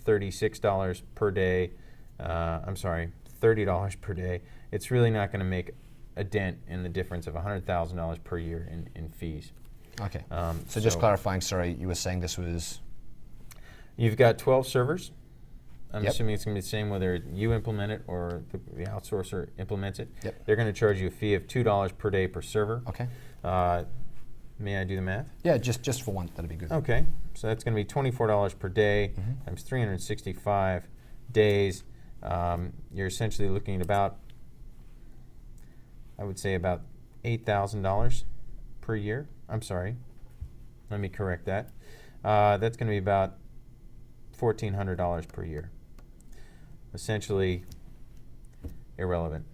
$36 per day, $30 per day, it's really not going to make a dent in the difference of $100,000 per year in fees. Okay. So just clarifying, sorry, you were saying this was? You've got 12 servers. I'm Yep. assuming it's going to be the same whether you implement it or the outsourcer implements it. Yep. They're going to charge you a fee of $2 per day per server. Okay. May I do the math? Yeah, just for one, that'd be good. Okay, so that's going to be $24 per day times 365 days. You're essentially looking at about, I would say about $8,000 per year. I'm sorry, let me correct that. That's going to be about $1,400 per year. Essentially irrelevant.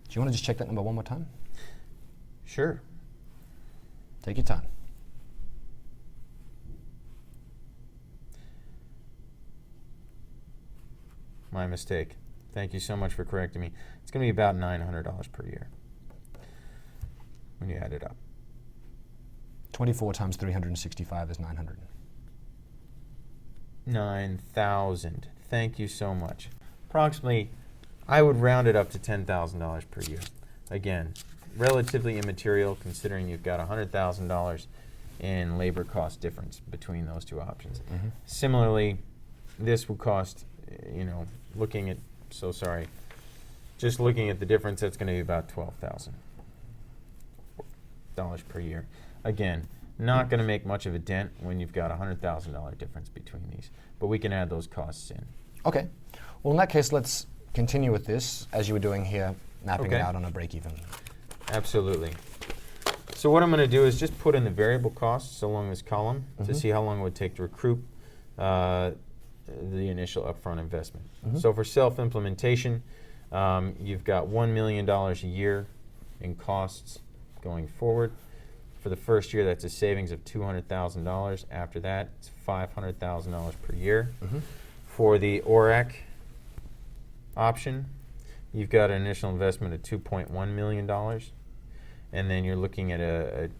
Do you want to just check that number one more time? Sure. Take your time. My mistake. Thank you so much for correcting me. It's going to be about $900 per year when you add it up. 24 times 365 is 900. 9,000. Thank you so much. Approximately, I would round it up to $10,000 per year. Again, relatively immaterial considering you've got $100,000 in labor cost difference between those two options. Similarly, this would cost, just looking at the difference, that's going to be about $12,000 per year. Again, not going to make much of a dent when you've got a $100,000 difference between these, but we can add those costs in. Okay. Well, in that case, let's continue with this as you were doing here, mapping it Okay. out on a break-even. Absolutely. So what I'm going to do is just put in the variable costs along this column to see how long it would take to recoup the initial upfront investment. So for self-implementation, you've got $1 million a year in costs going forward. For the first year, that's a savings of $200,000. After that, it's $500,000 per year. For the ORAC option, you've got an initial investment of $2.1 million. And then you're looking at an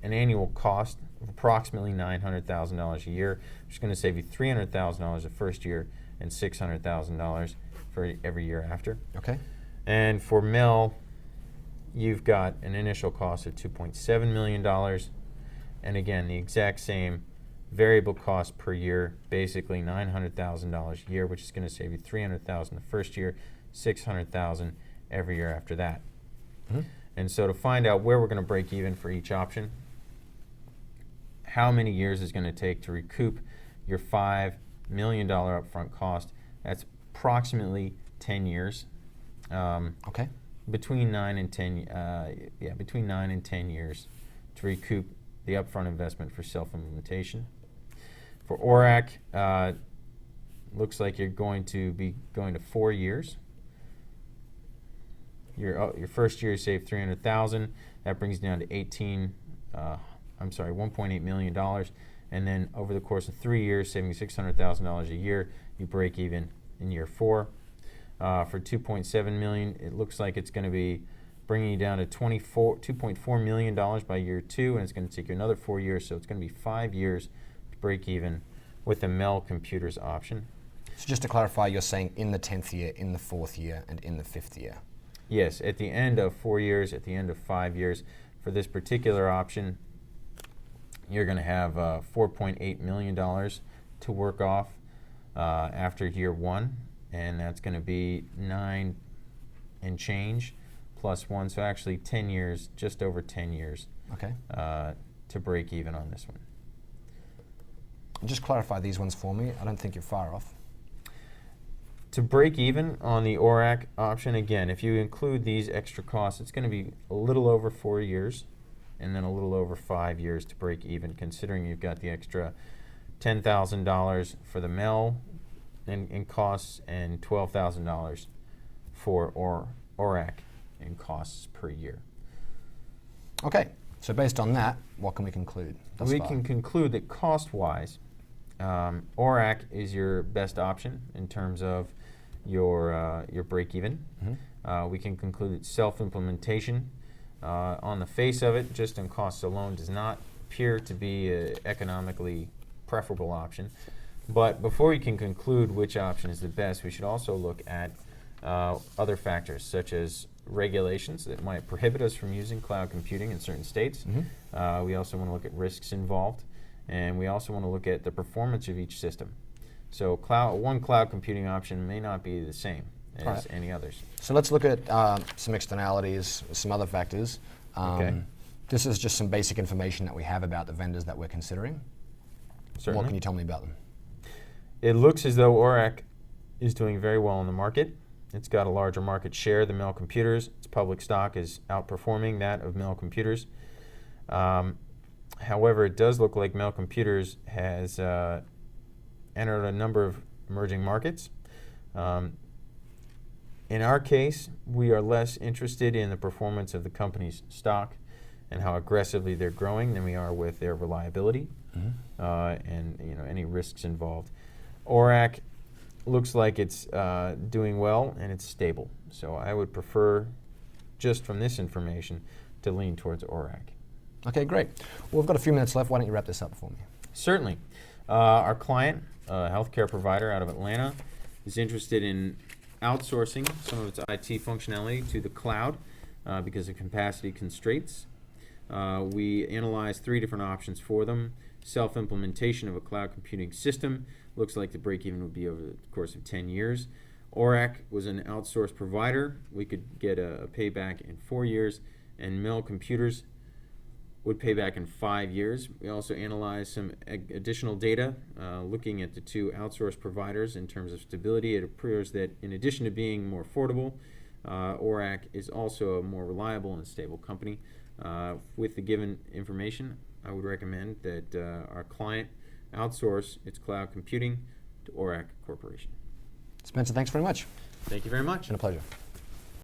annual cost of approximately $900,000 a year, which is going to save you $300,000 the first year and $600,000 for every year after. Okay. And for MEL, you've got an initial cost of $2.7 million. And again, the exact same variable cost per year, basically $900,000 a year, which is going to save you $300,000 the first year, $600,000 every year after that. And so to find out where we're going to break even for each option, how many years is going to take to recoup your $5 million upfront cost, that's approximately 10 years. Okay. Between 9 and 10 years to recoup the upfront investment for self-implementation. For ORAC, looks like you're going to be going to 4 years. Your first year you save $300,000. That brings you down to $1.8 million. And then over the course of 3 years, saving $600,000 a year, you break even in year 4. For $2.7 million, it looks like it's going to be bringing you down to $2.4 million by year 2, and it's going to take you another 4 years, so it's going to be 5 years to break even with the MEL Computers option. So just to clarify, you're saying in the 10th year, in the 4th year, and in the 5th year? Yes, at the end of 4 years, at the end of 5 years. For this particular option, you're going to have $4.8 million to work off after year 1, and that's going to be 9 and change plus 1, so actually 10 years, just over 10 years Okay. To break even on this one. Just clarify these ones for me. I don't think you're far off. To break even on the ORAC option, again, if you include these extra costs, it's going to be a little over 4 years and then a little over 5 years to break even, considering you've got the extra $10,000 for the MEL in costs and $12,000 for ORAC in costs per year. Okay. So based on that, what can we conclude thus We far? can conclude that cost-wise, ORAC is your best option in terms of your break-even. We can conclude that self-implementation, on the face of it, just in costs alone, does not appear to be an economically preferable option. But before we can conclude which option is the best, we should also look at other factors, such as regulations that might prohibit us from using cloud computing in certain states. We also want to look at risks involved, and we also want to look at the performance of each system. So one cloud computing option may not be the same as any others. So let's look at some externalities, some other factors. Okay. This is just some basic information that we have about the vendors that we're considering. Certainly. What can you tell me about them? It looks as though Oracle is doing very well in the market. It's got a larger market share than Mel Computers. Its public stock is outperforming that of Mel Computers. However, it does look like Mel Computers has entered a number of emerging markets. In our case, we are less interested in the performance of the company's stock and how aggressively they're growing than we are with their reliability and any risks involved. Oracle looks like it's doing well and it's stable. So I would prefer, just from this information, to lean towards Oracle. Okay, great. Well, we've got a few minutes left. Why don't you wrap this up for me? Certainly. Our client, a healthcare provider out of Atlanta, is interested in outsourcing some of its IT functionality to the cloud because of capacity constraints. We analyzed 3 different options for them. Self-implementation of a cloud computing system. Looks like the break-even would be over the course of 10 years. Oracle was an outsourced provider. We could get a payback in 4 years. And Mel Computers would pay back in 5 years. We also analyzed some additional data looking at the 2 outsourced providers in terms of stability. It appears that in addition to being more affordable, Oracle is also a more reliable and stable company. With the given information, I would recommend that our client outsource its cloud computing to Oracle Corporation. Spencer, thanks very much. Thank you very much. It's been a pleasure.